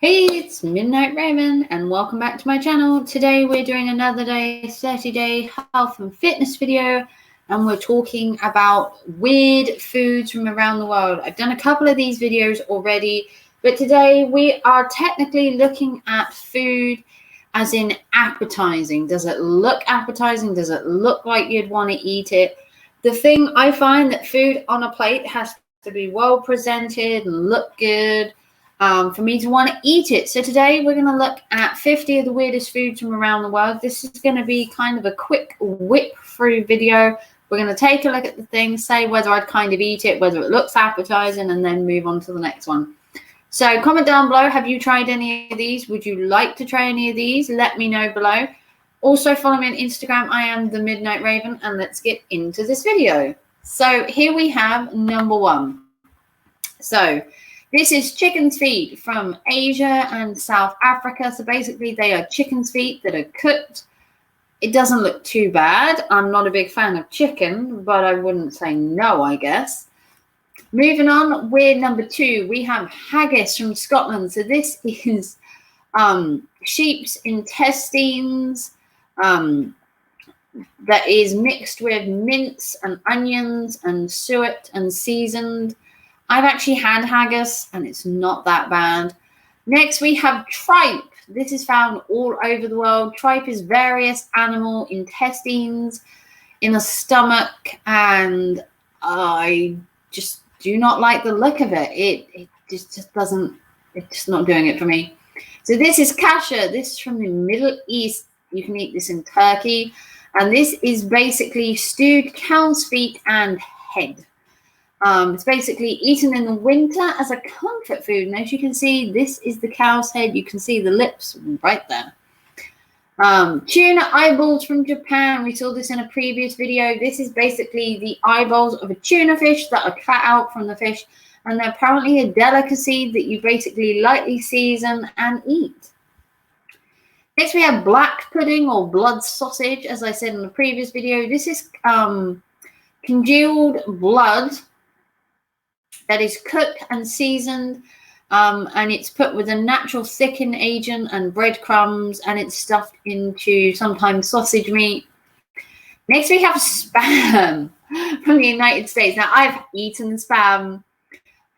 Hey, it's Midnight Raven and welcome back to my channel. Today we're doing another 30-day health and fitness video, and we're talking about weird foods from around the world. I've done a couple of these videos already, but today we are technically looking at food as in appetizing. Does it look appetizing? Does it look like you'd want to eat it? The thing I find that food on a plate has to be well presented and look good for me to want to eat it. So today we're going to look at 50 of the weirdest foods from around the world. This is going to be kind of a quick whip through video. We're going to take a look at the things, say whether I'd kind of eat it, whether it looks appetizing, and then move on to the next one. So comment down below, have you tried any of these? Would you like to try any of these? Let me know below. Also follow me on Instagram. I am the Midnight Raven, and let's get into this video. So here we have number one. So this is chicken's feet from Asia and South Africa. So basically they are chicken's feet that are cooked. It doesn't look too bad. I'm not a big fan of chicken, but I wouldn't say no, I guess. Moving on, we're number two. We have haggis from Scotland. So this is sheep's intestines that is mixed with mince and onions and suet and seasoned. I've actually had haggis and it's not that bad. Next, we have tripe. This is found all over the world. Tripe is various animal intestines in a stomach, and I just do not like the look of it. It just doesn't, it's just not doing it for me. So this is kasha. This is from the Middle East. You can eat this in Turkey. And this is basically stewed cow's feet and head. It's basically eaten in the winter as a comfort food. And as you can see, this is the cow's head. You can see the lips right there. Tuna eyeballs from Japan. We saw this in a previous video. This is basically the eyeballs of a tuna fish that are cut out from the fish. And they're apparently a delicacy that you basically lightly season and eat. Next, we have black pudding or blood sausage. As I said in the previous video, this is congealed blood that is cooked and seasoned, and it's put with a natural thickening agent and breadcrumbs, and it's stuffed into sometimes sausage meat. Next, we have spam from the United States. Now, I've eaten spam.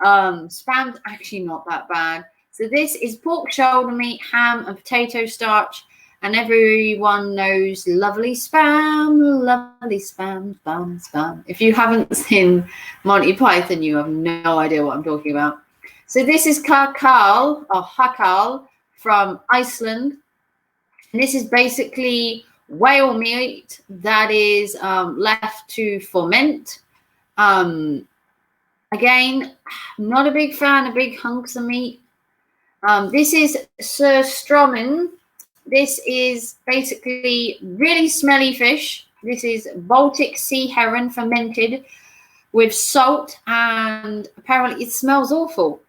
Spam's actually not that bad. So this is pork shoulder meat, ham, and potato starch. And everyone knows lovely spam, spam. If you haven't seen Monty Python, you have no idea what I'm talking about. So this is kakal or hakal from Iceland. And this is basically whale meat that is left to ferment. Again, not a big fan of big hunks of meat. This is surströmming. This is basically really smelly fish. This is Baltic sea heron fermented with salt, and apparently it smells awful.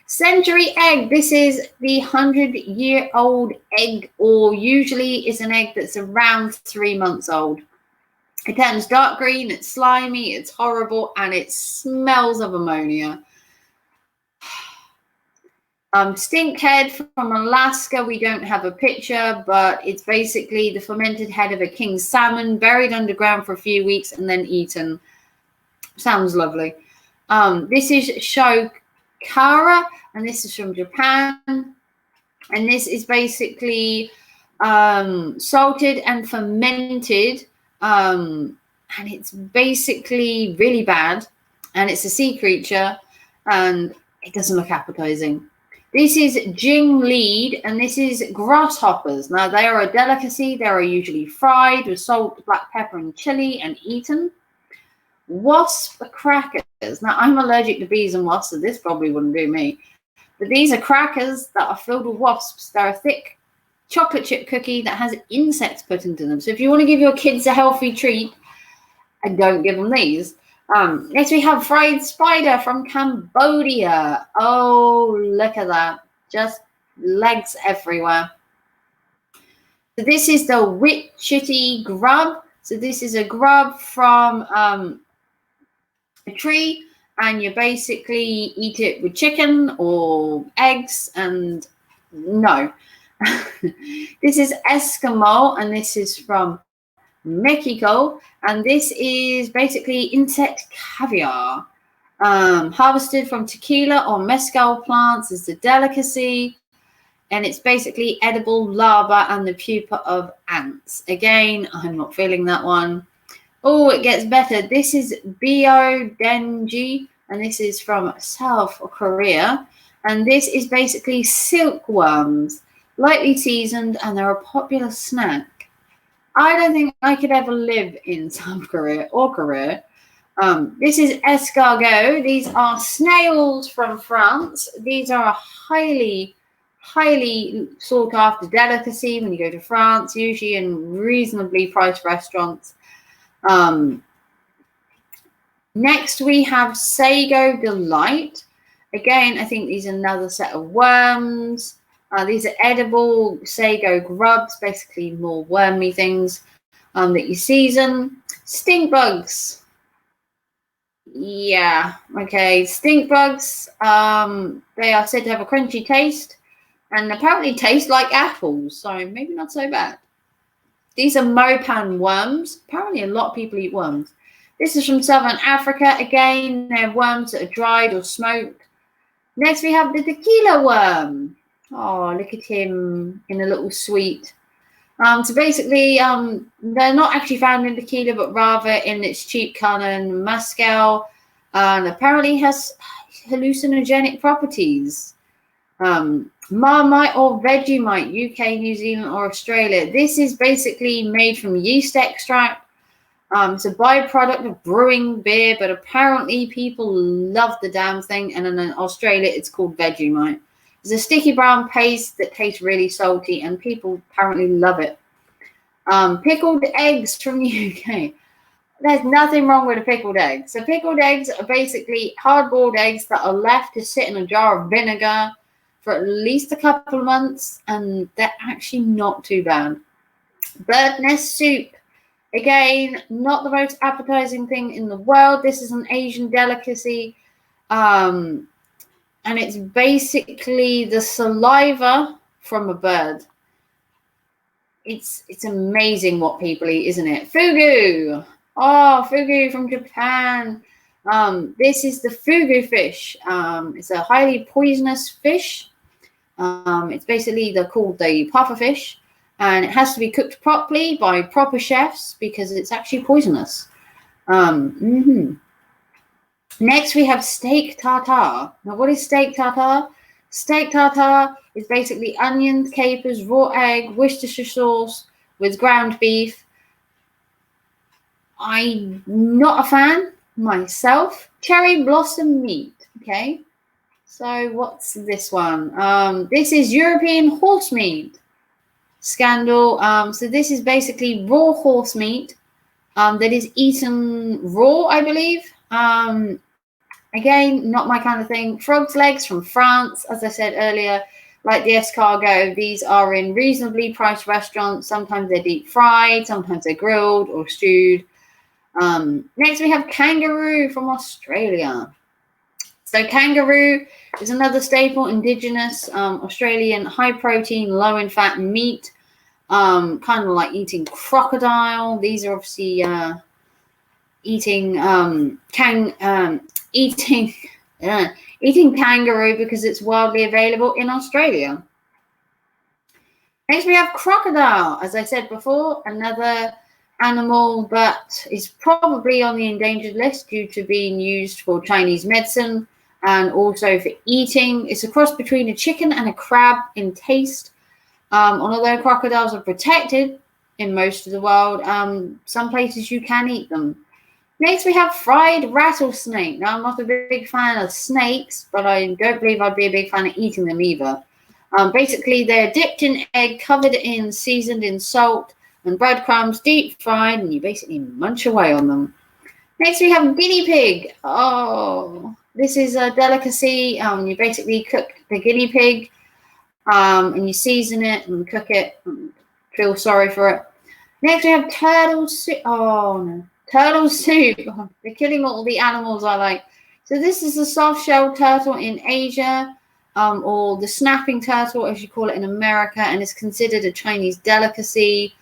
Century egg. This is the 100-year-old egg, or usually is an egg that's around 3 months old. It turns dark green, it's slimy, it's horrible, and it smells of ammonia. Stink head from Alaska. We don't have a picture, but it's basically the fermented head of a king salmon buried underground for a few weeks and then eaten. Sounds lovely. This is shokara, and this is from Japan. And this is basically salted and fermented. And it's basically really bad. And it's a sea creature, and it doesn't look appetizing. This is jingleed, and this is grasshoppers. Now, they are a delicacy. They are usually fried with salt, black pepper, and chili and eaten. Wasp crackers. Now, I'm allergic to bees and wasps, so this probably wouldn't do me. But these are crackers that are filled with wasps. They're a thick chocolate chip cookie that has insects put into them. So if you want to give your kids a healthy treat, don't give them these. Next, we have fried spider from Cambodia. Oh, look at that. Just legs everywhere. So this is the witchetty grub. So this is a grub from a tree, and you basically eat it with chicken or eggs. And no, this is Eskimo, and this is from Mexico, and this is basically insect caviar, harvested from tequila or mezcal plants. Is the delicacy, and it's basically edible larva and the pupa of ants. Again, I'm not feeling that one. Oh, it gets better. This is Bio Denji, and this is from South Korea, and this is basically silkworms, lightly seasoned, and they're a popular snack. I don't think I could ever live in South Korea or Korea. This is escargot. These are snails from France. These are a highly sought after delicacy when you go to France, usually in reasonably priced restaurants. Next we have Sago Delight. Again, I think these are another set of worms. These are edible sago grubs, basically more wormy things that you season. Stink bugs. Yeah, okay. Stink bugs, they are said to have a crunchy taste and apparently taste like apples, so maybe not so bad. These are Mopan worms. Apparently a lot of people eat worms. This is from Southern Africa. Again, they're worms that are dried or smoked. Next we have the tequila worm. Oh, look at him in a little suite. So basically, they're not actually found in tequila, but rather in its cheap canon mezcal, and apparently has hallucinogenic properties. Marmite or Vegemite, UK, New Zealand, or Australia. This is basically made from yeast extract. It's a byproduct of brewing beer, but apparently people love the damn thing. And in Australia, it's called Vegemite. It's a sticky brown paste that tastes really salty, and people apparently love it. Pickled eggs from the UK. There's nothing wrong with a pickled egg. So pickled eggs are basically hard-boiled eggs that are left to sit in a jar of vinegar for at least a couple of months, and they're actually not too bad. Bird nest soup. Again, not the most appetizing thing in the world. This is an Asian delicacy. And it's basically the saliva from a bird. It's amazing what people eat, isn't it? Fugu. Oh, fugu from Japan. This is the fugu fish. It's a highly poisonous fish. It's basically called the puffer fish, and it has to be cooked properly by proper chefs because it's actually poisonous. Next, we have steak tartare. Now, what is steak tartare? Steak tartare is basically onions, capers, raw egg, Worcestershire sauce with ground beef. I'm not a fan myself. Cherry blossom meat. Okay. So what's this one? This is European horse meat. Scandal. So this is basically raw horse meat that is eaten raw, I believe. Again, not my kind of thing. Frog's legs from France, as I said earlier, like the escargot. These are in reasonably priced restaurants. Sometimes they're deep fried, sometimes they're grilled or stewed. Next, we have kangaroo from Australia. So kangaroo is another staple indigenous Australian high-protein, low-in-fat meat, kind of like eating crocodile. These are obviously eating kangaroo because it's widely available in Australia. Next, we have crocodile. As I said before, another animal that is probably on the endangered list due to being used for Chinese medicine and also for eating. It's a cross between a chicken and a crab in taste. Although crocodiles are protected in most of the world, some places you can eat them. Next, we have fried rattlesnake. Now, I'm not a big fan of snakes, but I don't believe I'd be a big fan of eating them either. Basically, they're dipped in egg, covered in, seasoned in salt and breadcrumbs, deep fried, and you basically munch away on them. Next, we have guinea pig. Oh, this is a delicacy. You basically cook the guinea pig, and you season it and cook it and feel sorry for it. Next, we have turtle soup. Oh, no. Turtle soup. Oh, they're killing all the animals I like. So this is the soft-shelled turtle in Asia, or the snapping turtle, as you call it in America, and is considered a Chinese delicacy.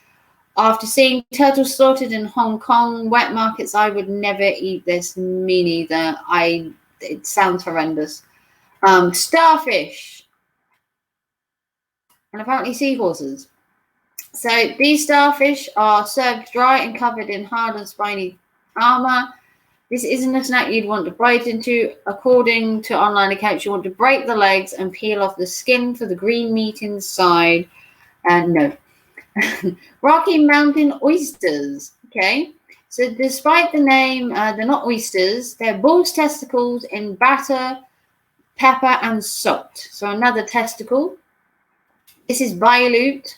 After seeing turtles slaughtered in Hong Kong wet markets, I would never eat this. Me neither. It sounds horrendous. Starfish, and apparently seahorses. So these starfish are served dry and covered in hard and spiny armor. This isn't a snack you'd want to bite into. According to online accounts, you want to break the legs and peel off the skin for the green meat inside. And no. Rocky Mountain oysters. Okay. So despite the name, they're not oysters. They're bull's testicles in batter, pepper, and salt. So another testicle. This is Biolute.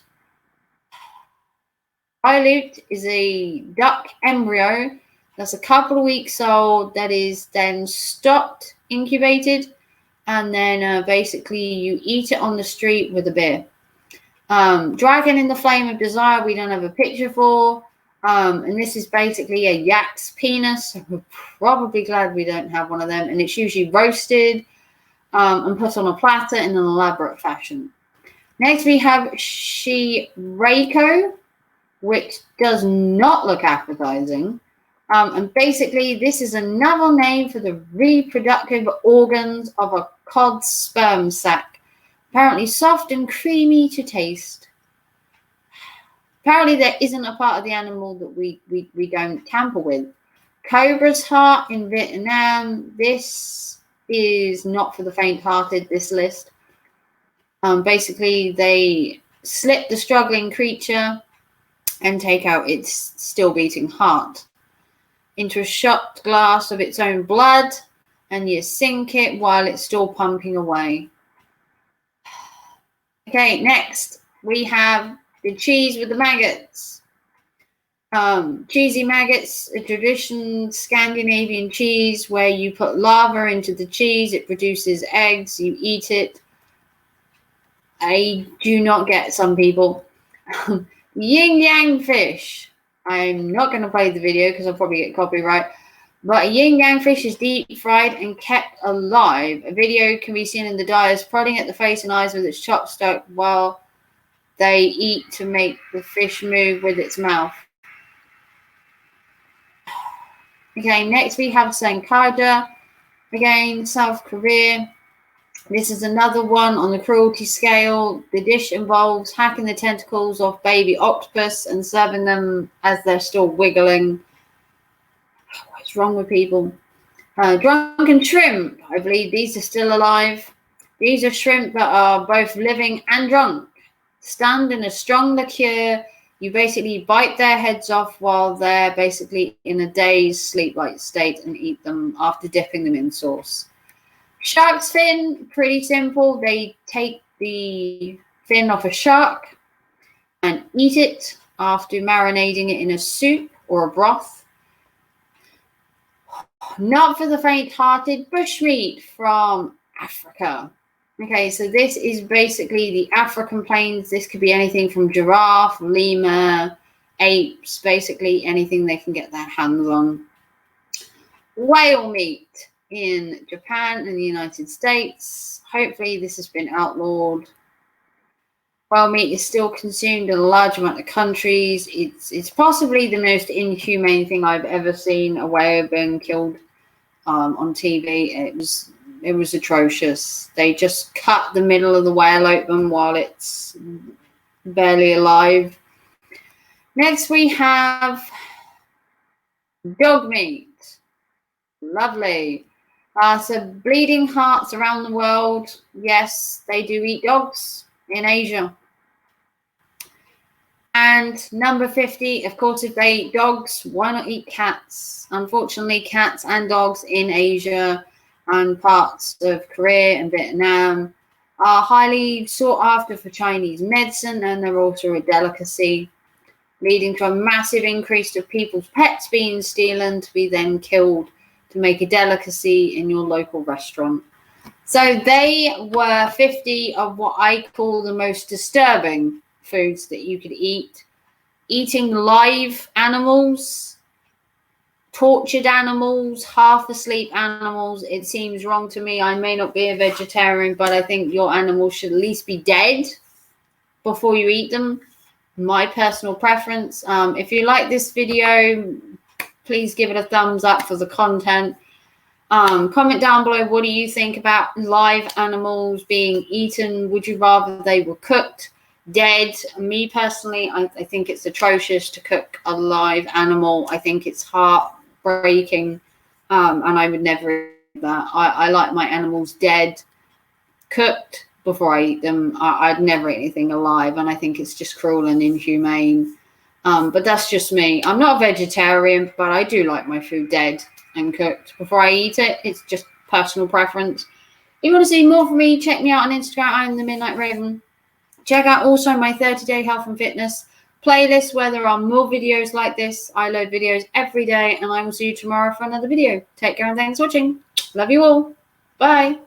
Biolute is a duck embryo that's a couple of weeks old that is then stopped, incubated, and then basically you eat it on the street with a beer. Dragon in the Flame of Desire, we don't have a picture for. And this is basically a yak's penis. We're probably glad we don't have one of them. And it's usually roasted and put on a platter in an elaborate fashion. Next, we have Shirako, which does not look appetizing. And basically, this is another name for the reproductive organs of a cod's sperm sac. Apparently soft and creamy to taste. Apparently there isn't a part of the animal that we don't tamper with. Cobra's heart in Vietnam. This is not for the faint-hearted, this list. Basically, they slit the struggling creature and take out its still beating heart into a shot glass of its own blood, and you sink it while it's still pumping away. Okay, next we have the cheese with the maggots. Cheesy maggots, a traditional Scandinavian cheese where you put lava into the cheese, it produces eggs, you eat it. I do not get some people. Yin yang fish. I'm not going to play the video because I'll probably get copyright. But a yin yang fish is deep fried and kept alive. A video can be seen in the dyers prodding at the face and eyes with its chopstick while they eat to make the fish move with its mouth. Okay, next we have Sankaja. Again, South Korea. This is another one on the cruelty scale. The dish involves hacking the tentacles off baby octopus and serving them as they're still wiggling. What's wrong with people? Drunken shrimp. I believe these are still alive. These are shrimp that are both living and drunk. Stunned in a strong liqueur. You basically bite their heads off while they're basically in a dazed sleep-like state and eat them after dipping them in sauce. Shark's fin, pretty simple. They take the fin off a shark and eat it after marinating it in a soup or a broth. Not for the faint-hearted, bushmeat from Africa. Okay, so this is basically the African plains. This could be anything from giraffe, lemur, apes, basically anything they can get their hands on. Whale meat in Japan and the United States. Hopefully this has been outlawed. Whale meat is still consumed in a large amount of countries. It's possibly the most inhumane thing I've ever seen a whale being killed on TV. It was atrocious. They just cut the middle of the whale open while it's barely alive. Next we have dog meat. Lovely. So bleeding hearts around the world. Yes, they do eat dogs in Asia. And number 50, of course, if they eat dogs, why not eat cats? Unfortunately, cats and dogs in Asia and parts of Korea and Vietnam are highly sought after for Chinese medicine, and they're also a delicacy, leading to a massive increase of people's pets being stolen to be then killed to make a delicacy in your local restaurant. So they were 50 of what I call the most disturbing foods that you could eat. Eating live animals tortured animals, half asleep animals, it seems wrong to me. I may not be a vegetarian, but I think your animals should at least be dead before you eat them. My personal preference. If you like this video, please give it a thumbs up for the content. Comment down below, what do you think about live animals being eaten? Would you rather they were cooked, dead? Me personally, I think it's atrocious to cook a live animal. I think it's heartbreaking, and I would never eat that. I like my animals dead, cooked before I eat them. I'd never eat anything alive, and I think it's just cruel and inhumane. But that's just me. I'm not a vegetarian, but I do like my food dead and cooked before I eat it. It's just personal preference. If you want to see more from me, check me out on Instagram. I'm the Midnight Raven. Check out also my 30-day health and fitness playlist where there are more videos like this. I load videos every day, and I will see you tomorrow for another video. Take care and thanks for watching. Love you all. Bye.